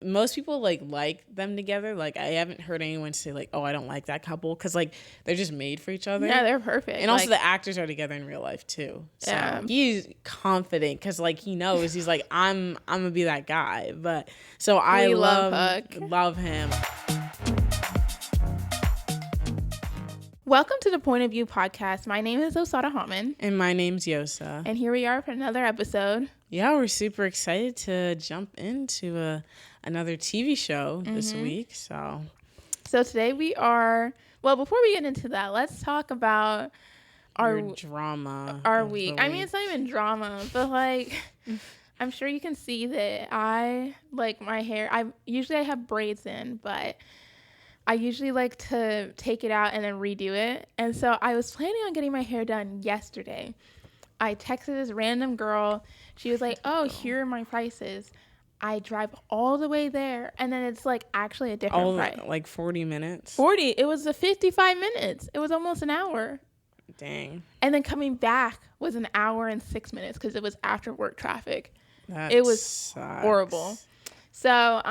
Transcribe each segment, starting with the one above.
most people like them together. Like, I haven't heard anyone say like, oh, I don't like that couple, because like they're just made for each other. Yeah, they're perfect. And also the actors are together in real life too. So Yeah. he's confident because like he knows, he's like, I'm gonna be that guy. But so I love him. Welcome to the Point of View podcast. My name is Osatohamen. And my name's Uyiosa. And here we are for another episode. Yeah, we're super excited to jump into another TV show this week. So today we are, well, before we get into that, let's talk about our drama. Our week. I mean, it's not even drama, but like, I'm sure you can see that I like my hair. I have braids in, but I usually like to take it out and then redo it. And so I was planning on getting my hair done yesterday. I texted this random girl. She was like, oh, here are my prices. I drive all the way there, and then it's like actually a different price. Like 40 minutes? 40. It was 55 minutes. It was almost an hour. Dang. And then coming back was an hour and 6 minutes because it was after work traffic. It was sucks. Horrible. So,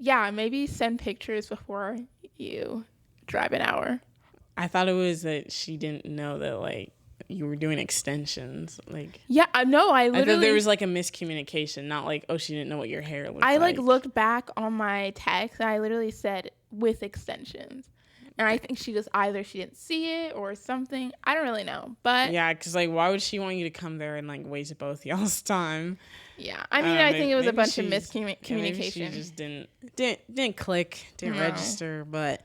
yeah, maybe send pictures before you drive an hour. I thought it was that she didn't know that, like, you were doing extensions. Like, yeah, no, I thought there was, like, a miscommunication, not like, oh, she didn't know what your hair looked like. I, looked back on my text, and I literally said, with extensions. And I think she didn't see it or something. I don't really know. But yeah, because, like, why would she want you to come there and, like, waste both y'all's time? Yeah, I mean, I think it was a bunch of miscommunication. Maybe she just didn't click, didn't register. But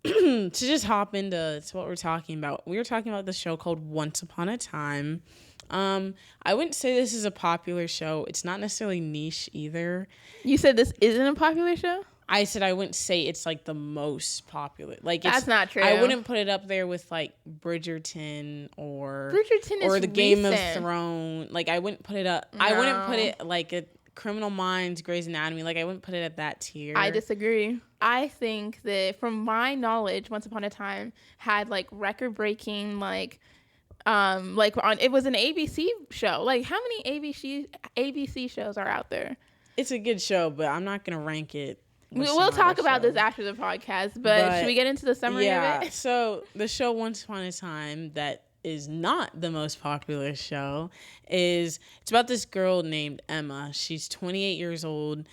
to just hop into what we're talking about, we were talking about the show called Once Upon a Time. I wouldn't say this is a popular show. It's not necessarily niche either. You said this isn't a popular show? I said I wouldn't say it's like the most popular. Like, that's not true. I wouldn't put it up there with like Bridgerton or the Game of Thrones. Like, I wouldn't put it up. No. I wouldn't put it like a Criminal Minds, Grey's Anatomy. Like, I wouldn't put it at that tier. I disagree. I think that from my knowledge, Once Upon a Time had like record breaking it was an ABC show. Like, how many ABC shows are out there? It's a good show, but I'm not gonna rank it. We'll talk about this after the podcast, but should we get into the summary of it? So the show Once Upon a Time, that is not the most popular show, it's about this girl named Emma. She's 28 years old.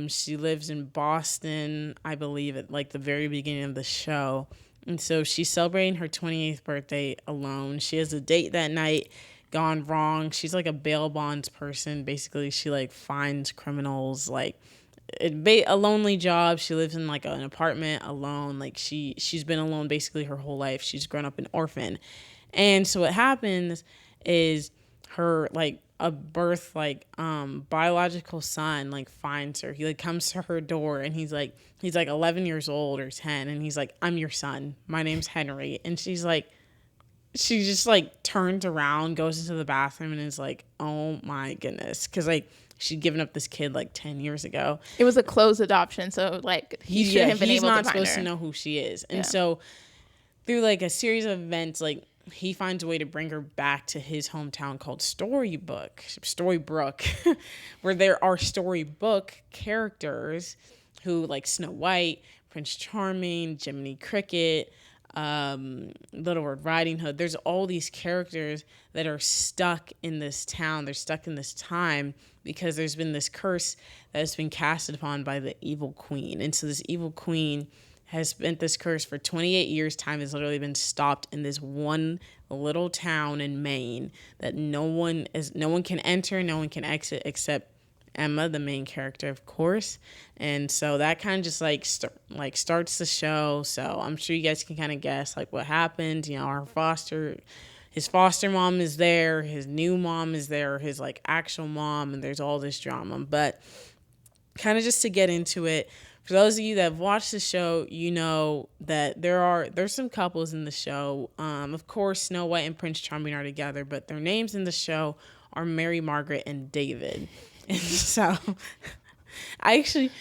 She lives in Boston, I believe, at like the very beginning of the show. And so she's celebrating her 28th birthday alone. She has a date that night gone wrong. She's like a bail bonds person. Basically, she like finds criminals, like a lonely job. She lives in like an apartment alone. Like she's been alone basically her whole life. She's grown up an orphan. And so what happens is her like a birth biological son like finds her. He like comes to her door, and he's like 11 years old or 10, and he's like, I'm your son. My name's Henry. And she just like turns around, goes into the bathroom, and is like, oh my goodness, because like she'd given up this kid like 10 years ago. It was a closed adoption, so like he shouldn't have been able to find her. He's not supposed to know who she is. And so through like a series of events, like he finds a way to bring her back to his hometown called Storybrooke, where there are storybook characters who like Snow White, Prince Charming, Jiminy Cricket, Little Red Riding Hood. There's all these characters that are stuck in this town. They're stuck in this time because there's been this curse that has been casted upon by the evil queen. And so this evil queen has spent this curse for 28 years. Time has literally been stopped in this one little town in Maine that no one can enter, no one can exit except Emma, the main character, of course. And so that kind of just starts the show. So I'm sure you guys can kind of guess like what happened. You know, his foster mom is there, his new mom is there, his like actual mom, and there's all this drama. But kind of just to get into it, for those of you that have watched the show, you know that there's some couples in the show. Of course, Snow White and Prince Charming are together, but their names in the show are Mary, Margaret, and David. And so I think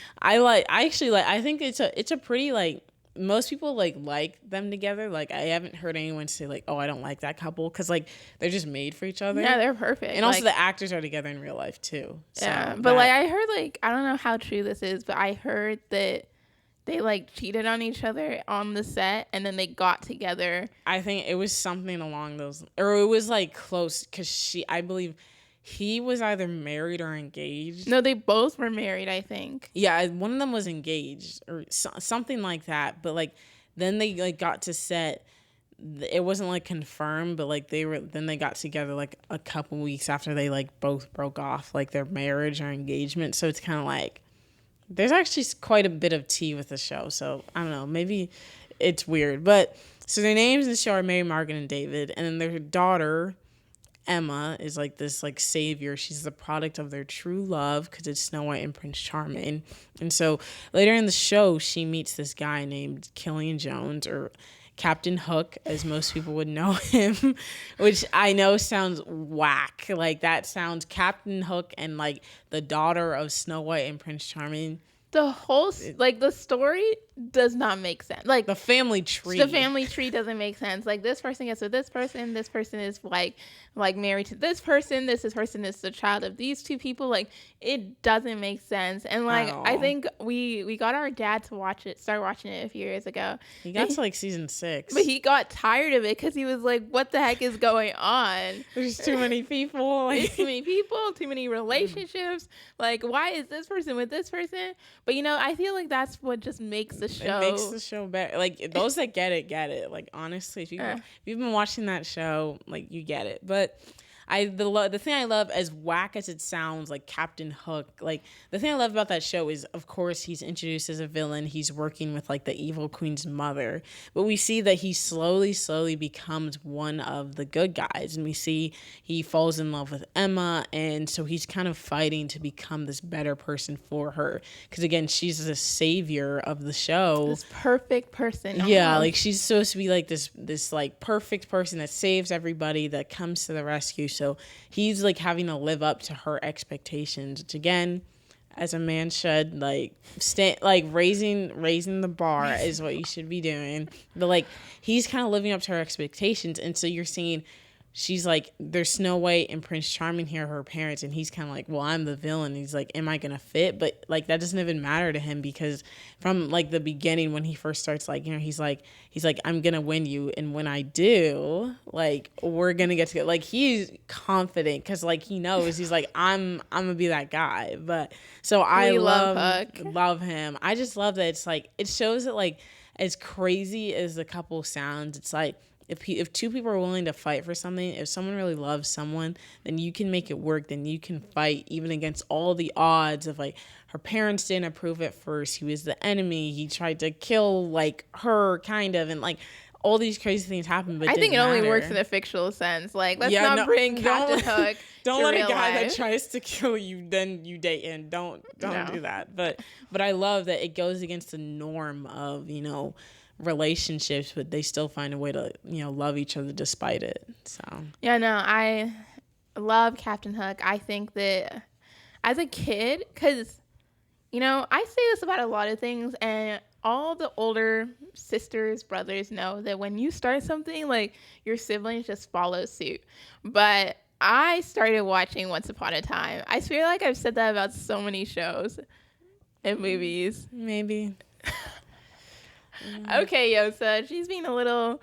it's a pretty like most people like them together. Like I haven't heard anyone say like, oh, I don't like that couple, because like they're just made for each other. Yeah, they're perfect. And also the actors are together in real life too. So yeah, but like I heard, like, I don't know how true this is, but I heard that they like cheated on each other on the set, and then they got together. I think it was something along those, or it was like close, because I believe he was either married or engaged. No, they both were married, I think. Yeah, one of them was engaged or something like that. But like then they like got to set. It wasn't like confirmed, but like they got together like a couple weeks after they like both broke off like their marriage or engagement. So it's kind of like there's actually quite a bit of tea with the show. So I don't know, maybe it's weird. But so their names in the show are Mary, Margaret, and David, and then their daughter Emma is like this like savior. She's the product of their true love, because it's Snow White and Prince Charming. And so later in the show, she meets this guy named Killian Jones, or Captain Hook, as most people would know him, which I know sounds whack. Like that sounds Captain Hook and like the daughter of Snow White and Prince Charming. The whole like the story does not make sense. Like the family tree doesn't make sense. Like this person gets with this person is like married to this person person is the child of these two people. Like it doesn't make sense. And like I think we got our dad to start watching it a few years ago. He got to like season 6, but he got tired of it because he was like, what the heck is going on? There's too many people. There's too many people, too many relationships. Like why is this person with this person? But you know, I feel like that's what just makes the show. It makes the show better. Like those that get it. Like honestly, if you've been watching that show, like you get it. But the thing I love, as whack as it sounds, like Captain Hook, like the thing I love about that show is, of course, he's introduced as a villain. He's working with like the evil queen's mother, but we see that he slowly becomes one of the good guys, and we see he falls in love with Emma, and so he's kind of fighting to become this better person for her, because again, she's the savior of the show, this perfect person. Yeah, like she's supposed to be like this like perfect person that saves everybody, that comes to the rescue. So he's like having to live up to her expectations, which again, as a man should, like raising the bar is what you should be doing. But like he's kind of living up to her expectations, and so you're seeing she's like, there's Snow White and Prince Charming here, her parents, and he's kind of like, well, I'm the villain. He's like, am I gonna fit? But like that doesn't even matter to him, because from like the beginning, when he first starts, like, you know, he's like I'm gonna win you, and when I do, like we're gonna get together. Like he's confident, because like he knows, he's like, I'm gonna be that guy. But so I love him. I just love that it's like, it shows that like, as crazy as the couple sounds, it's like, if two people are willing to fight for something, if someone really loves someone, then you can make it work. Then you can fight even against all the odds of like, her parents didn't approve at first. He was the enemy. He tried to kill like her kind of, and like all these crazy things happen. But I think it only works in a fictional sense. Like let's not bring Captain Hook. Don't let a guy life. that tries to kill you then you date in. Don't do that. But I love that it goes against the norm of, you know, relationships, but they still find a way to, you know, love each other despite it. So yeah, no, I love Captain Hook. I think that as a kid, because you know, I say this about a lot of things, and all the older sisters, brothers know that when you start something, like your siblings just follow suit. But I started watching Once Upon a Time. I feel like I've said that about so many shows and movies. Maybe. Okay, Yosa, she's being a little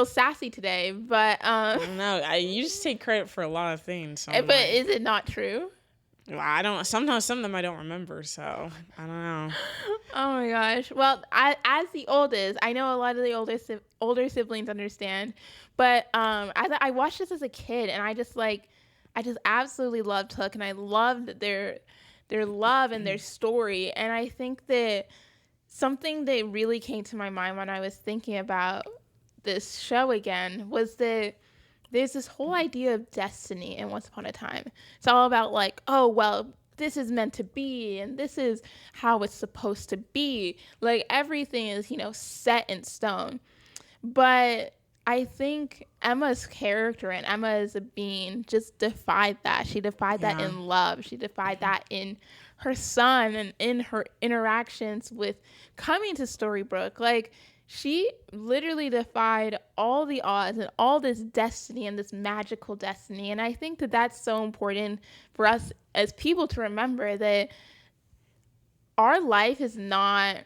sassy today, but I don't know. You just take credit for a lot of things. So but is it not true? Well, I don't. Sometimes some of them I don't remember, so I don't know. Oh my gosh. Well, as the oldest, I know a lot of the older siblings understand, but I watched this as a kid, and I just absolutely loved Hook, and I loved their love and their story, and I think that something that really came to my mind when I was thinking about this show again was that there's this whole idea of destiny in Once Upon a Time. It's all about like, oh, well, this is meant to be, and this is how it's supposed to be. Like everything is, you know, set in stone. But I think Emma's character and Emma as a being just defied that. She defied that in love. She defied that in her son and in her interactions with coming to Storybrooke. Like, she literally defied all the odds and all this destiny and this magical destiny. And I think that that's so important for us as people to remember, that our life is not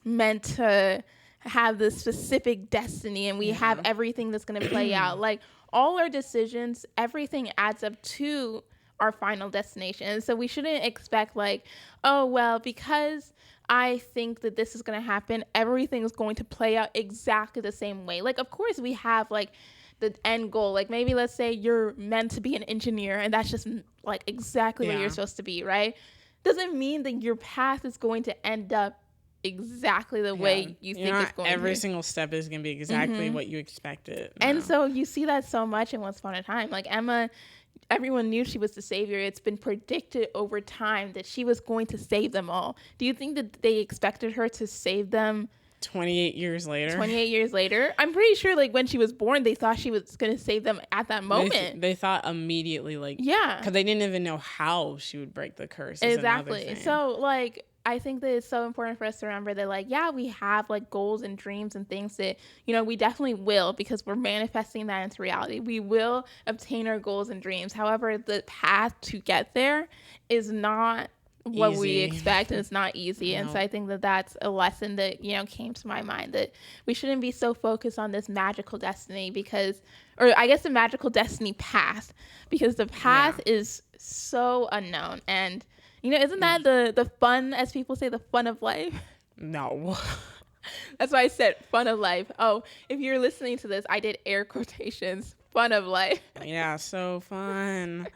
meant to have this specific destiny and we have everything that's going to play out. Like, all our decisions, everything adds up to our final destination. And so we shouldn't expect, like, oh, well, because I think that this is going to happen, everything is going to play out exactly the same way. Like, of course, we have, like, the end goal. Like, maybe let's say you're meant to be an engineer and that's just, like, exactly where you're supposed to be, right? Doesn't mean that your path is going to end up exactly the way you think it's going to. Every single step is going to be exactly what you expected. No. And so you see that so much in Once Upon a Time. Like, Emma, everyone knew she was the savior. It's been predicted over time that she was going to save them all. Do you think that they expected her to save them 28 years later? 28 years later? I'm pretty sure, like, when she was born, they thought she was going to save them at that moment. They thought immediately, like, because they didn't even know how she would break the curse. Exactly. So, like, I think that it's so important for us to remember that, like, yeah, we have, like, goals and dreams and things that, you know, we definitely will, because we're manifesting that into reality. We will obtain our goals and dreams. However, the path to get there is not what we expect, and it's not easy. And so I think that that's a lesson that, you know, came to my mind, that we shouldn't be so focused on this magical destiny, because, or I guess the magical destiny path, because the path is so unknown. And, you know, isn't that the fun, as people say, the fun of life? No. That's why I said fun of life. Oh, if you're listening to this, I did air quotations. Fun of life. Yeah, so fun.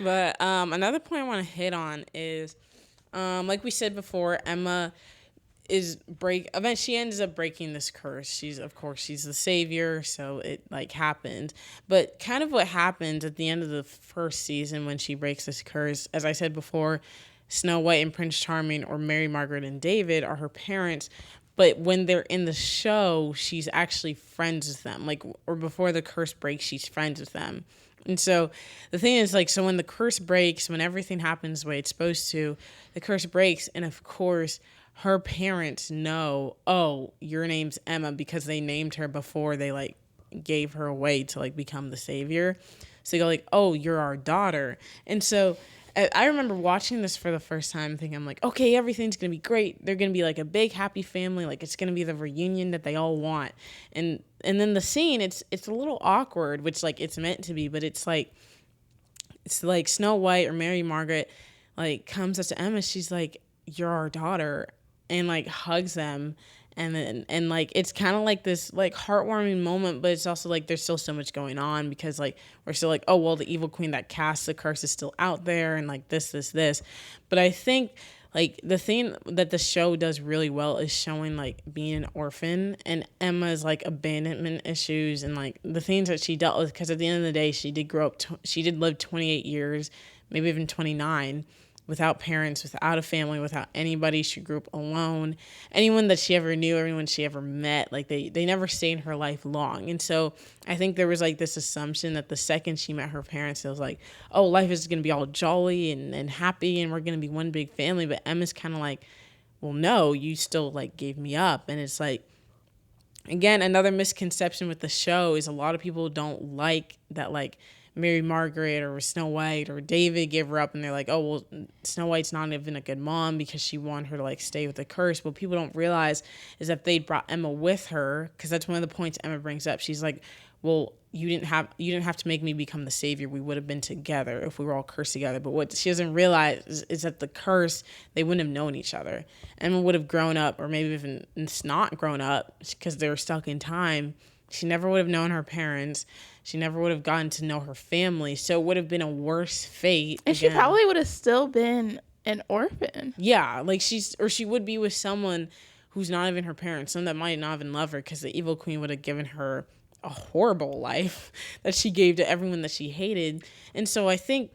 But another point I want to hit on is, like we said before, Emma eventually she ends up breaking this curse. She's the savior, so it, like, happened. But kind of what happened at the end of the first season when she breaks this curse, as I said before, Snow White and Prince Charming, or Mary, Margaret, and David, are her parents. But when they're in the show, she's actually friends with them. Like, or before the curse breaks, she's friends with them. And so the thing is, like, so when the curse breaks, when everything happens the way it's supposed to, the curse breaks, and of course her parents know, oh, your name's Emma, because they named her before they, like, gave her away to, like, become the savior. So they go, like, oh, you're our daughter. And so I remember watching this for the first time thinking, I'm like, okay, everything's going to be great. They're going to be, like, a big happy family. Like, it's going to be the reunion that they all want. And then the scene, it's a little awkward, which, like, it's meant to be, but it's like Snow White or Mary Margaret, like, comes up to Emma. She's like, you're our daughter, and, like, hugs them. And like, it's kind of like this, like, heartwarming moment, but it's also like there's still so much going on, because, like, we're still like, oh, well, the evil queen that cast the curse is still out there, and, like, this. But I think, like, the thing that the show does really well is showing, like, being an orphan and Emma's, like, abandonment issues and, like, the things that she dealt with, because at the end of the day, she did grow up, she did live 28 years, maybe even 29, without parents, without a family, without anybody. She grew up alone. Anyone that she ever knew, everyone she ever met, like, they never stayed in her life long. And so I think there was, like, this assumption that the second she met her parents, it was like, oh, life is going to be all jolly and happy, and we're going to be one big family. But Emma's kind of like, well, no, you still, like, gave me up. And it's like, again, another misconception with the show is a lot of people don't like that, like, Mary Margaret or Snow White or David gave her up, and they're like, oh, well, Snow White's not even a good mom because she wanted her to, like, stay with the curse. What people don't realize is that they brought Emma with her, because that's one of the points Emma brings up. She's like, well, you didn't have to make me become the savior. We would have been together if we were all cursed together. But what she doesn't realize is that the curse, they wouldn't have known each other. Emma would have grown up, or maybe even not grown up, because they were stuck in time. She never would have known her parents. She never would have gotten to know her family. So it would have been a worse fate. And she probably would have still been an orphan. Yeah, like she would be with someone who's not even her parents, someone that might not even love her, because the evil queen would have given her a horrible life that she gave to everyone that she hated. And so I think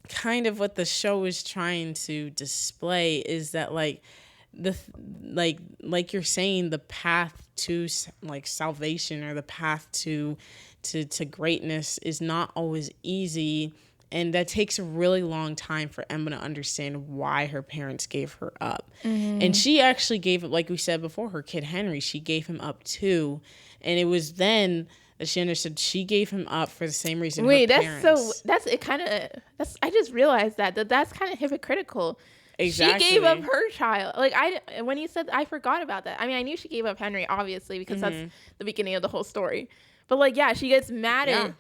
kind of what the show is trying to display is that, like, like you're saying, the path to, like, salvation, or the path to greatness is not always easy, And that takes a really long time for Emma to understand why her parents gave her up. And she actually gave up, like we said before, her kid Henry, she gave him up too. And it was then that she understood she gave him up for the same reason her parents. I just realized that's kind of hypocritical. Exactly. She gave up her child. Like, when you said, I forgot about that. I mean, I knew she gave up Henry, obviously, because that's the beginning of the whole story. But, like, yeah, she gets mad at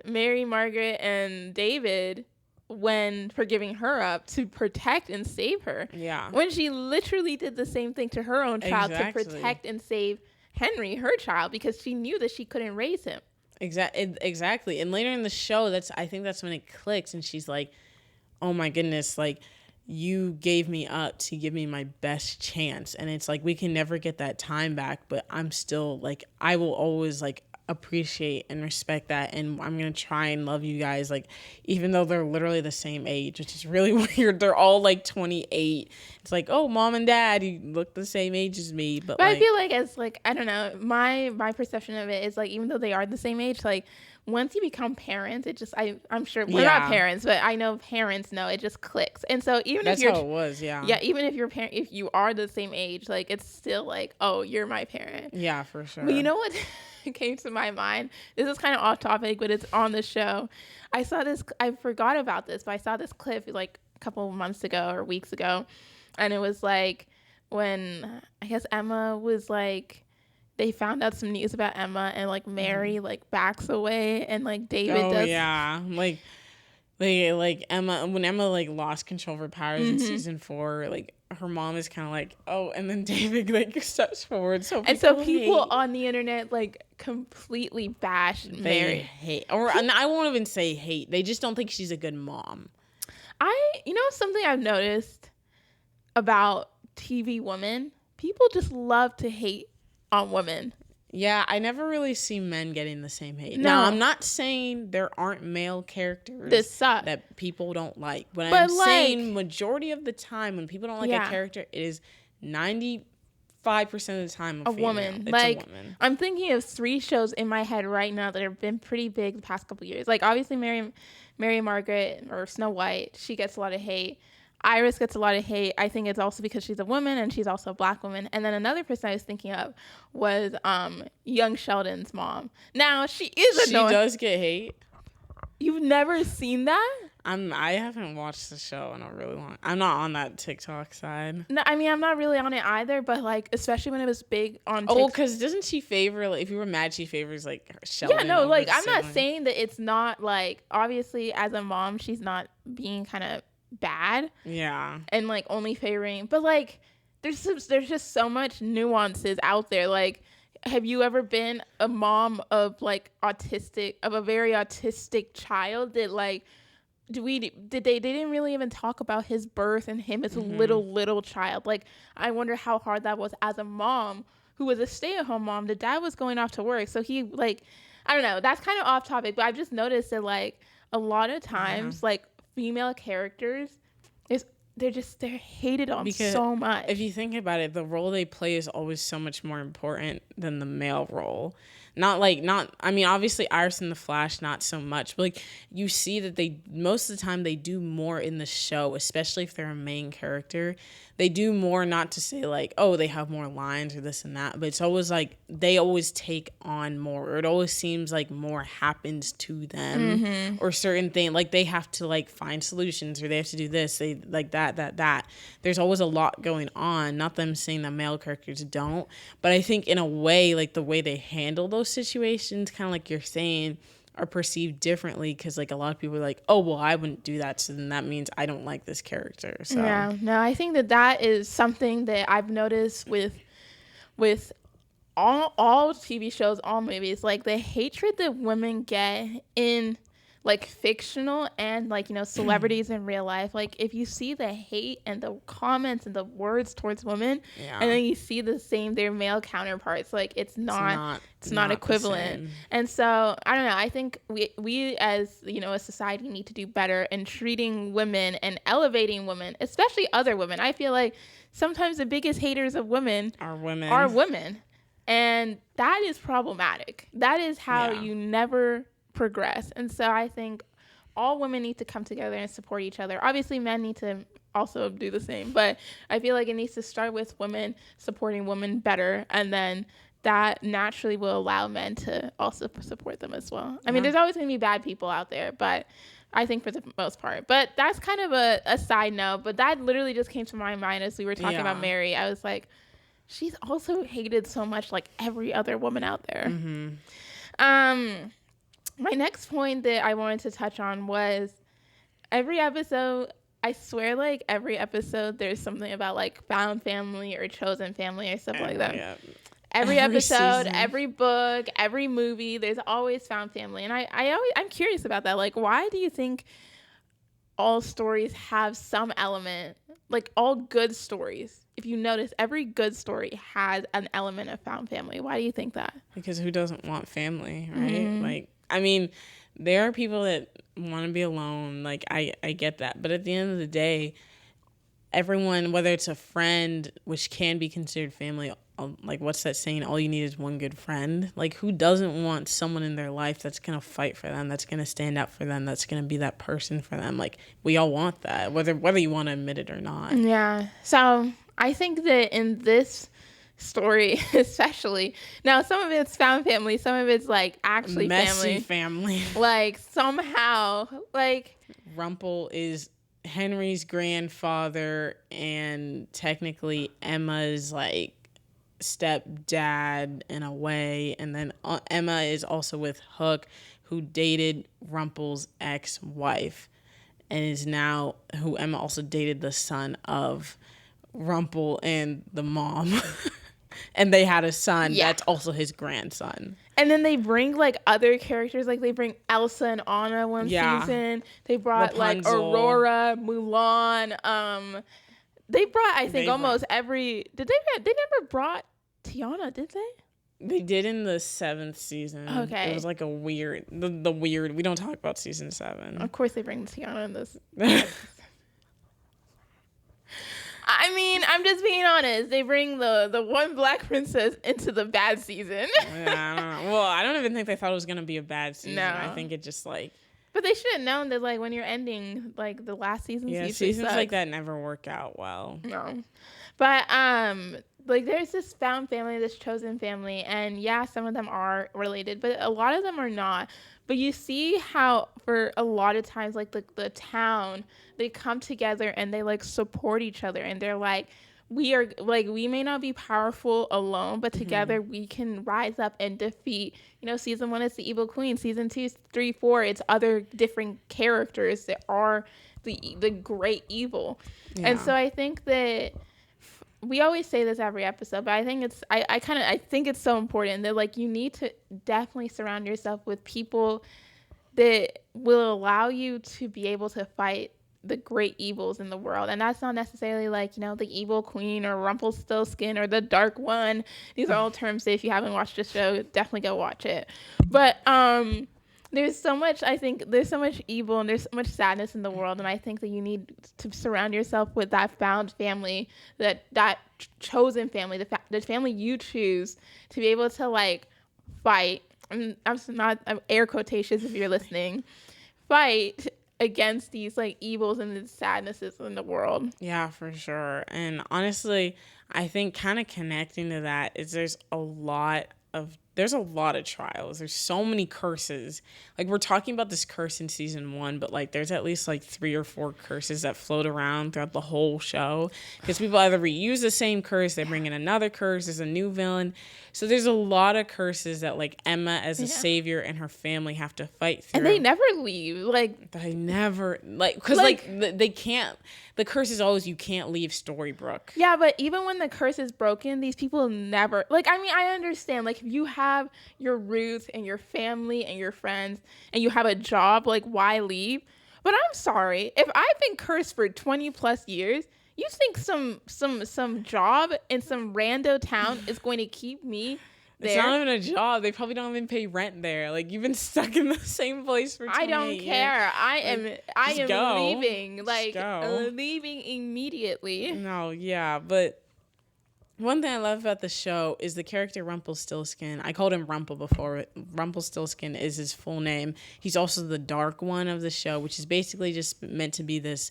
Mary, Margaret, and David for giving her up to protect and save her. Yeah. When she literally did the same thing to her own child to protect and save Henry, her child, because she knew that she couldn't raise him. Exactly. And later in the show, I think that's when it clicks, and she's like, oh my goodness, like, you gave me up to give me my best chance. And it's like, we can never get that time back, but I'm still like, I will always like appreciate and respect that. And I'm going to try and love you guys, like, even though they're literally the same age, which is really weird. They're all like 28. It's like, oh, mom and dad, you look the same age as me. But like, I feel like it's like, I don't know, my perception of it is like, even though they are the same age, like, once you become parents, it just, I'm sure we're not parents, but I know parents know it just clicks. And so even if you're, that's how it was, yeah, even if you're parent, if you are the same age, like, it's still like, oh, you're my parent. Yeah, for sure. But you know what came to my mind? This is kind of off topic, but it's on the show. I forgot about this, but I saw this clip like a couple of months ago or weeks ago, and it was like when I guess Emma was like, they found out some news about Emma, and like Mary like backs away, and like David does. Oh yeah, like they like Emma, when Emma like lost control of her powers in season 4, like her mom is kind of like, oh, and then David like steps forward. So people on the internet like completely bash Mary. Hate, or I won't even say hate. They just don't think she's a good mom. Something I've noticed about TV women, people just love to hate on women. Yeah, I never really see men getting the same hate. No. Now, I'm not saying there aren't male characters that people don't like. But I'm saying majority of the time when people don't like a character, it is 95% of the time a woman. It's like, a woman. I'm thinking of 3 shows in my head right now that have been pretty big the past couple years. Like, obviously, Mary Margaret or Snow White, she gets a lot of hate. Iris gets a lot of hate. I think it's also because she's a woman and she's also a black woman. And then another person I was thinking of was young Sheldon's mom. Now, she is annoying. She does get hate. You've never seen that? I haven't watched the show in a really long. I'm not on that TikTok side. No, I mean, I'm not really on it either, but like, especially when it was big on TikTok. Oh, because doesn't she favor, like, if you were mad, she favors like Sheldon? Yeah, no, like, I'm not saying that it's not like, obviously as a mom, she's not being kind of bad, and like only favoring, but like there's just so much nuances out there. Like, have you ever been a mom of like a very autistic child that like they didn't really even talk about his birth and him as a little child? Like, I wonder how hard that was as a mom who was a stay-at-home mom. The dad was going off to work, so he, like, I don't know, that's kind of off topic, but I've just noticed that like a lot of times like female characters they're hated on because so much. If you think about it, the role they play is always so much more important than the male role. I mean, obviously Iris and the Flash, not so much, but like you see that they, most of the time they do more in the show, especially if they're a main character. They do more, not to say like, oh, they have more lines or this and that, but it's always like they always take on more, or it always seems like more happens to them or certain thing. Like they have to like find solutions, or they have to do this, they like that. There's always a lot going on. Not them saying that male characters don't, but I think in a way, like the way they handle those situations, kind of like you're saying, are perceived differently, because like a lot of people are like, oh, well, I wouldn't do that, so then that means I don't like this character. So yeah, no, I think that is something that I've noticed with all TV shows, all movies, like the hatred that women get in like fictional and like, celebrities in real life. Like if you see the hate and the comments and the words towards women, and then you see their male counterparts, like it's not equivalent. And so I don't know, I think we as a society need to do better in treating women and elevating women, especially other women. I feel like sometimes the biggest haters of women are women, and that is problematic. That is how you never progress. And so I think all women need to come together and support each other. Obviously, men need to also do the same, but I feel like it needs to start with women supporting women better, and then that naturally will allow men to also support them as well. I mean, there's always going to be bad people out there, but I think for the most part. But that's kind of a side note, but that literally just came to my mind as we were talking about Mary. I was like, she's also hated so much like every other woman out there. My next point that I wanted to touch on was every episode, I swear, like every episode there's something about like found family or chosen family or stuff like that. Yeah. Every episode, season. Every book, every movie, there's always found family. And I'm curious about that. Like, why do you think all stories have some element, like all good stories? If you notice, every good story has an element of found family. Why do you think that? Because who doesn't want family, right? Like, I mean, there are people that want to be alone. Like, I get that. But at the end of the day, everyone, whether it's a friend, which can be considered family, like what's that saying? All you need is one good friend. Like, who doesn't want someone in their life that's going to fight for them, that's going to stand up for them, that's going to be that person for them? Like, we all want that, whether you want to admit it or not. Yeah. So I think that in this story, especially, now some of it's found family, some of it's like actually messy family. Like somehow, like Rumple is Henry's grandfather and technically Emma's like stepdad in a way, and then Emma is also with Hook, who dated Rumple's ex-wife and is now who Emma also dated the son of Rumple and the mom. And they had a son that's also his grandson. And then they bring like other characters, like they bring Elsa and Anna one season. They brought Rapunzel. Like Aurora, Mulan. They brought, I think, almost every. They never brought Tiana, did they? They did in the 7th season. Okay. It was like a weird, the weird. We don't talk about season 7. Of course, they bring Tiana in this. I mean, I'm just being honest. They bring the one black princess into the bad season. Yeah, I don't know. Well, I don't even think they thought it was gonna be a bad season. No. I think it just like. But they should have known that, like, when you're ending, like, the last season. Yeah, seasons like that never work out well. No. But, like, there's this found family, this chosen family, and, yeah, some of them are related, but a lot of them are not. But you see how, for a lot of times, like, the town, they come together and they, like, support each other, and they're, like, we may not be powerful alone, but together we can rise up and defeat. You know, season 1 is the evil queen. Season 2, 3, 4, it's other different characters that are the great evil. Yeah. And so I think that we always say this every episode, but I think I think it's so important that, like, you need to definitely surround yourself with people that will allow you to be able to fight the great evils in the world. And that's not necessarily like, you know, the evil queen or Rumpelstiltskin or the dark one. These are all terms that if you haven't watched the show, definitely go watch it. But there's so much evil and there's so much sadness in the world, and I think that you need to surround yourself with that found family, that chosen family, the family you choose to be able to, like, fight. I'm air quotations if you're listening, fight against these, like, evils and the sadnesses in the world. Yeah, for sure. And honestly, I think kind of connecting to that is there's a lot of trials. There's so many curses. Like, we're talking about this curse in season 1, but, like, there's at least, like, 3 or 4 curses that float around throughout the whole show. Because people either reuse the same curse, they bring in another curse, there's a new villain. So there's a lot of curses that, like, Emma as a savior and her family have to fight through. And they never leave. Like, they never, like, because, like, they can't. The curse is always you can't leave Storybrooke. Yeah, but even when the curse is broken, these people never, like, I mean, I understand, like, if you have your roots and your family and your friends and you have a job, like, why leave? But I'm sorry, if I've been cursed for 20 plus years, you think some job in some rando town is going to keep me there? It's not even a job. They probably don't even pay rent there. Like, you've been stuck in the same place for 28 years. I don't care. I am leaving. Like, leaving immediately. No, yeah, but One thing I love about the show is the character Rumpelstiltskin. I called him Rumple before. Rumpelstiltskin is his full name. He's also the dark one of the show, which is basically just meant to be this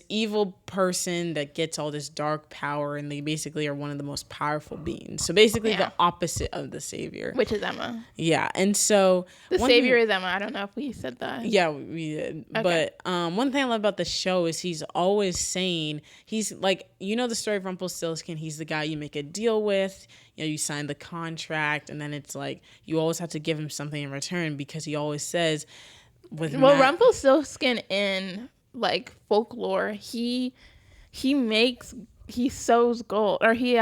evil person that gets all this dark power, and they basically are one of the most powerful beings. So basically the opposite of the savior. Which is Emma. Yeah, and so... The savior is Emma. I don't know if we said that. Yeah, we did. Okay. But one thing I love about the show is he's always saying... He's like... You know the story of Rumpelstiltskin? He's the guy you make a deal with. You know, you sign the contract, and then it's like... You always have to give him something in return, because he always says... Rumpelstiltskin in... like folklore, he sews gold, or he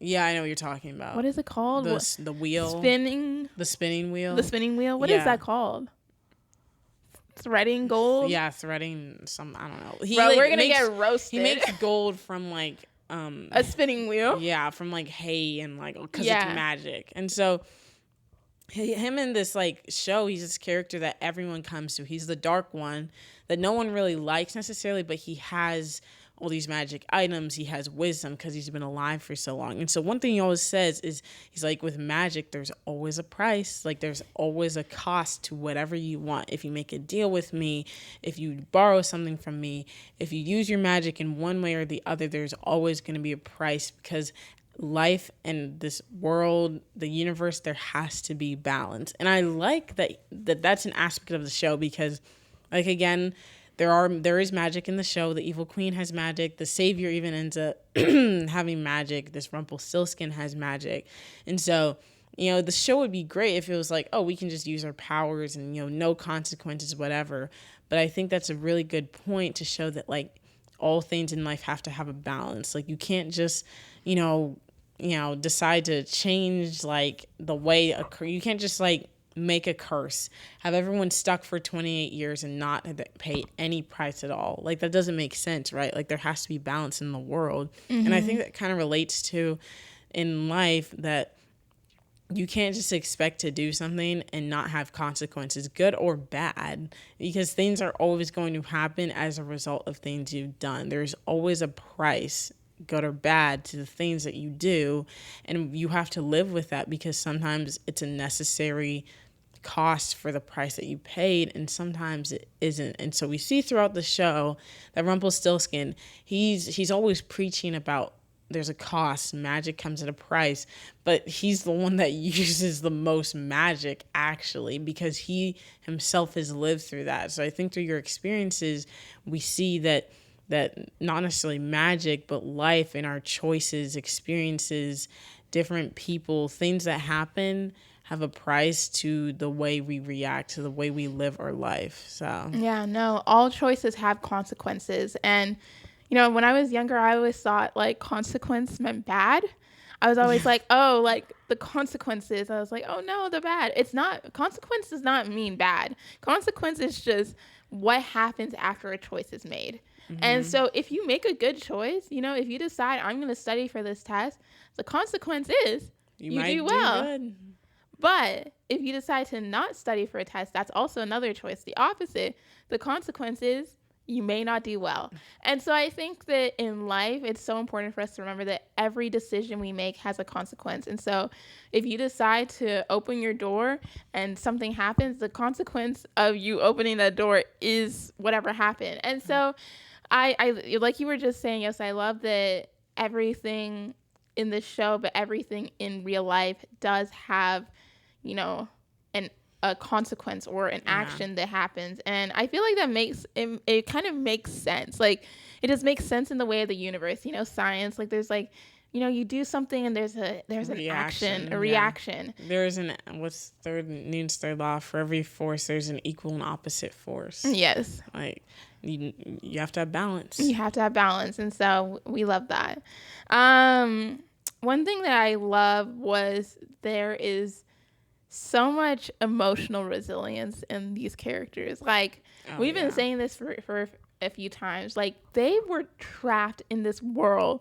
yeah, I know what you're talking about. what is it called? The wheel, the spinning wheel. What is that called? Threading gold. Yeah, threading some, I don't know. Bro, we're gonna get roasted. He makes gold from like a spinning wheel. Yeah, from like hay and like, because it's magic. And so him in this like show, he's this character that everyone comes to. He's the dark one that no one really likes necessarily, but he has all these magic items. He has wisdom because he's been alive for so long. And so one thing he always says is, he's like, with magic, there's always a price. Like, there's always a cost to whatever you want. If you make a deal with me, if you borrow something from me, if you use your magic in one way or the other, there's always going to be a price, because life and this world, the universe, there has to be balance. And I like that's an aspect of the show, because, like, again, there is magic in the show. The evil queen has magic. The savior even ends up having magic. This Rumpelstiltskin has magic. And so, you know, the show would be great if it was like, oh, we can just use our powers and, you know, no consequences, whatever. But I think that's a really good point to show that, like, all things in life have to have a balance. Like, you can't just, you know, decide to change, like, the way you can't just, like, make a curse, have everyone stuck for 28 years and not pay any price at all. Like, that doesn't make sense, right? Like, there has to be balance in the world. Mm-hmm. And I think that kind of relates to in life, that you can't just expect to do something and not have consequences, good or bad, because things are always going to happen as a result of things you've done. There's always a price, good or bad, to the things that you do, and you have to live with that, because sometimes it's a necessary cost for the price that you paid, and sometimes it isn't. And so we see throughout the show that Rumpelstiltskin, he's always preaching about there's a cost, magic comes at a price, but he's the one that uses the most magic, actually, because he himself has lived through that. So I think through your experiences, we see that not necessarily magic, but life and our choices, experiences, different people, things that happen have a price to the way we react, to the way we live our life. So yeah, no, all choices have consequences. And, you know, when I was younger, I always thought, like, consequence meant bad. I was always like, oh, like, the consequences. I was like, oh, no, they're bad. It's not. Consequence does not mean bad. Consequence is just what happens after a choice is made. Mm-hmm. And so if you make a good choice, you know, if you decide I'm going to study for this test, the consequence is you do well. Good. But if you decide to not study for a test, that's also another choice. The opposite, the consequence is you may not do well. And so I think that in life, it's so important for us to remember that every decision we make has a consequence. And so if you decide to open your door and something happens, the consequence of you opening that door is whatever happened. And so I like you were just saying, yes, I love that everything in this show, but everything in real life does have, you know, a consequence or an action that happens. And I feel like that makes it kind of makes sense. Like, it just makes sense in the way of the universe, you know, science. Like, there's, like, you know, you do something and there's an action, a reaction. There's what's Newton's third law? For every force, there's an equal and opposite force. Yes. Like, you have to have balance. You have to have balance. And so we love that. One thing that I love was there is so much emotional resilience in these characters. Like, we've been saying this for a few times. Like, they were trapped in this world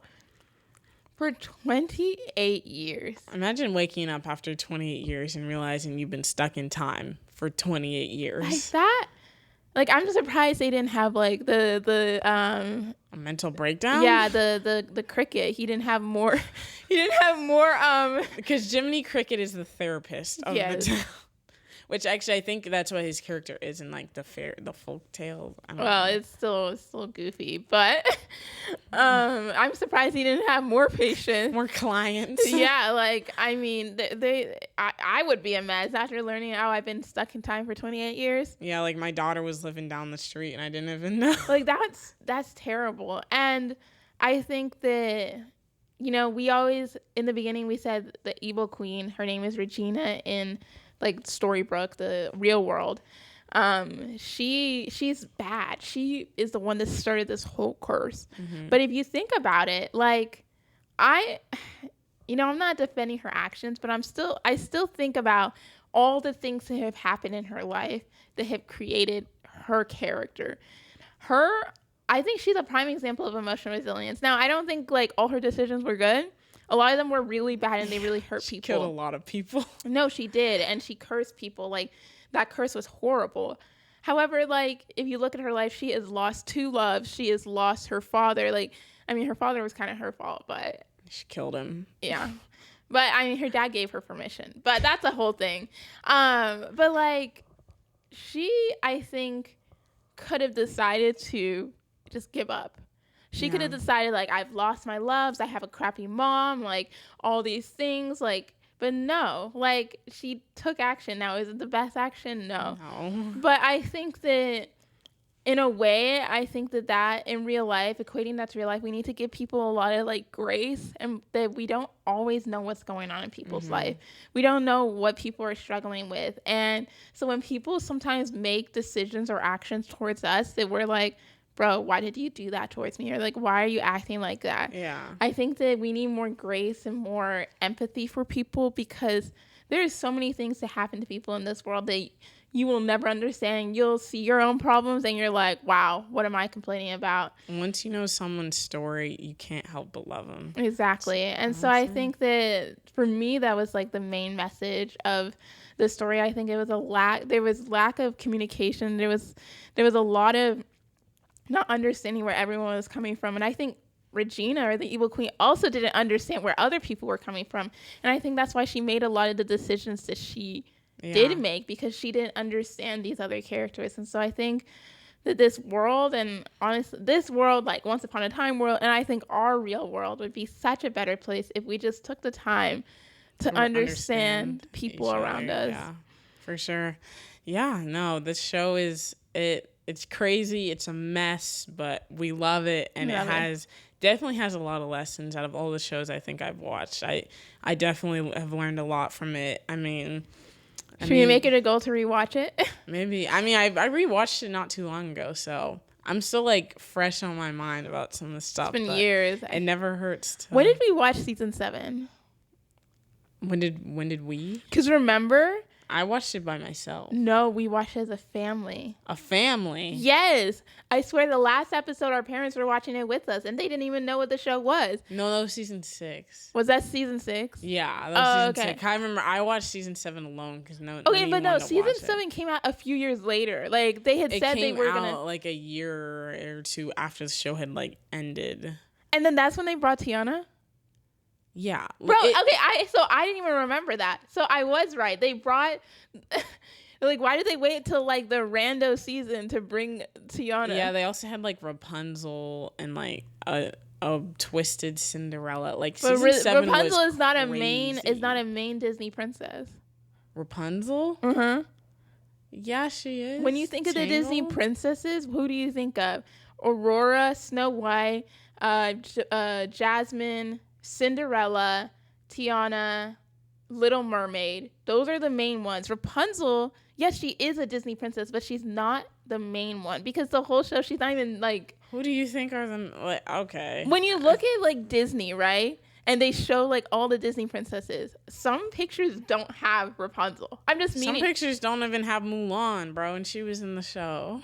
for 28 years. Imagine waking up after 28 years and realizing you've been stuck in time for 28 years. Like, that Like, I'm just surprised they didn't have like A mental breakdown? yeah, the cricket. He didn't have more. He didn't have more. Because Jiminy Cricket is the therapist of the town. Which actually, I think that's what his character is in like the folk tale. Well, it's still goofy, but I'm surprised he didn't have more patients, more clients. Yeah, like I mean, I would be a mess after learning. Oh, I've been stuck in time for 28 years. Yeah, like my daughter was living down the street and I didn't even know. Like that's terrible. And I think that, you know, we always in the beginning we said the evil queen. Her name is Regina in like Storybrooke, the real world. She's bad. She is the one that started this whole curse. Mm-hmm. But if you think about it, like I'm not defending her actions, but I still think about all the things that have happened in her life that have created her character. I think she's a prime example of emotional resilience. Now, I don't think like all her decisions were good. A lot of them were really bad and they really hurt people. She killed a lot of people. No, she did. And she cursed people. Like, that curse was horrible. However, like, if you look at her life, she has lost 2 loves. She has lost her father. Like, I mean, her father was kind of her fault, but... She killed him. Yeah. But, I mean, her dad gave her permission. But that's a whole thing. But, like, she, I think, could have decided to just give up. She could have decided, like, I've lost my loves, I have a crappy mom, like, all these things, like, but no, like, she took action. Now, is it the best action? No. But I think that, in a way, I think that in real life, equating that to real life, we need to give people a lot of, like, grace, and that we don't always know what's going on in people's life. We don't know what people are struggling with, and so when people sometimes make decisions or actions towards us that we're like, bro, why did you do that towards me? Or like, why are you acting like that? Yeah. I think that we need more grace and more empathy for people because there's so many things that happen to people in this world that you will never understand. You'll see your own problems and you're like, wow, what am I complaining about? Once you know someone's story, you can't help but love them. Exactly. And so I think that for me, that was like the main message of the story. I think it was there was lack of communication. There was a lot of not understanding where everyone was coming from. And I think Regina, or the evil queen, also didn't understand where other people were coming from. And I think that's why she made a lot of the decisions that she did make, because she didn't understand these other characters. And so I think that this world, and honestly, this world, like Once Upon a Time world, and I think our real world would be such a better place if we just took the time to understand people around us. Yeah, for sure. Yeah, no, this show it's crazy, it's a mess, but we love it, and definitely has a lot of lessons out of all the shows I think I've watched. I definitely have learned a lot from it. I mean, should we make it a goal to rewatch it? Maybe. I mean, I rewatched it not too long ago, so I'm still like fresh on my mind about some of the stuff. It's been years. It never hurts. When did we watch season 7? When did we? Because remember, I watched it by myself. No, we watched it as a family. A family? Yes. I swear the last episode, our parents were watching it with us, and they didn't even know what the show was. No, that was season 6. Was that season 6? Yeah, that was season 6. I remember I watched season 7 alone because season 7 came out a few years later. Like, they had said they were going to... It came out like a year or two after the show had, like, ended. And then that's when they brought Tiana? Yeah. Bro, I didn't even remember that. So I was right. They brought... Like, why did they wait till, like, the rando season to bring Tiana? Yeah, they also had, like, Rapunzel and, like, a twisted Cinderella. Like, but season 7 Rapunzel was is not crazy. is not a main Disney princess. Rapunzel? Uh-huh. Yeah, she is. When you think of the Disney princesses, who do you think of? Aurora, Snow White, Jasmine, Cinderella, Tiana, Little Mermaid. Those are the main ones. Rapunzel, yes, she is a Disney princess, but she's not the main one because the whole show, she's not even like... Who do you think are the... Like, okay. When you look at, like, Disney, right? And they show, like, all the Disney princesses. Some pictures don't have Rapunzel. Some pictures don't even have Mulan, bro, and she was in the show.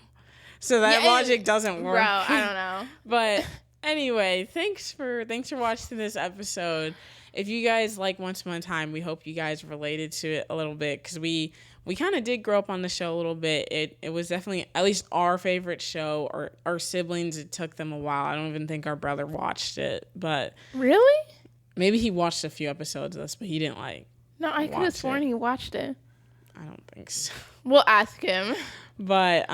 So that logic doesn't work. Bro, I don't know. But Anyway, thanks for watching this episode. If you guys like Once Upon a Time, we hope you guys related to it a little bit, because we kind of did grow up on the show a little bit. It was definitely at least our favorite show. Or our siblings, it took them a while. I don't even think our brother watched it, but Really? maybe he watched a few episodes of this, but he didn't like. No, I could have sworn he watched it. I don't think so. We'll ask him. But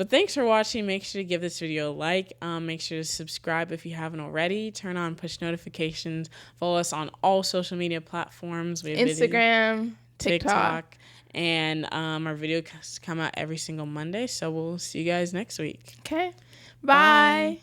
thanks for watching. Make sure to give this video a like. Make sure to subscribe if you haven't already. Turn on push notifications. Follow us on all social media platforms. We have Instagram, TikTok. And our videos come out every single Monday. So we'll see you guys next week. Okay. Bye.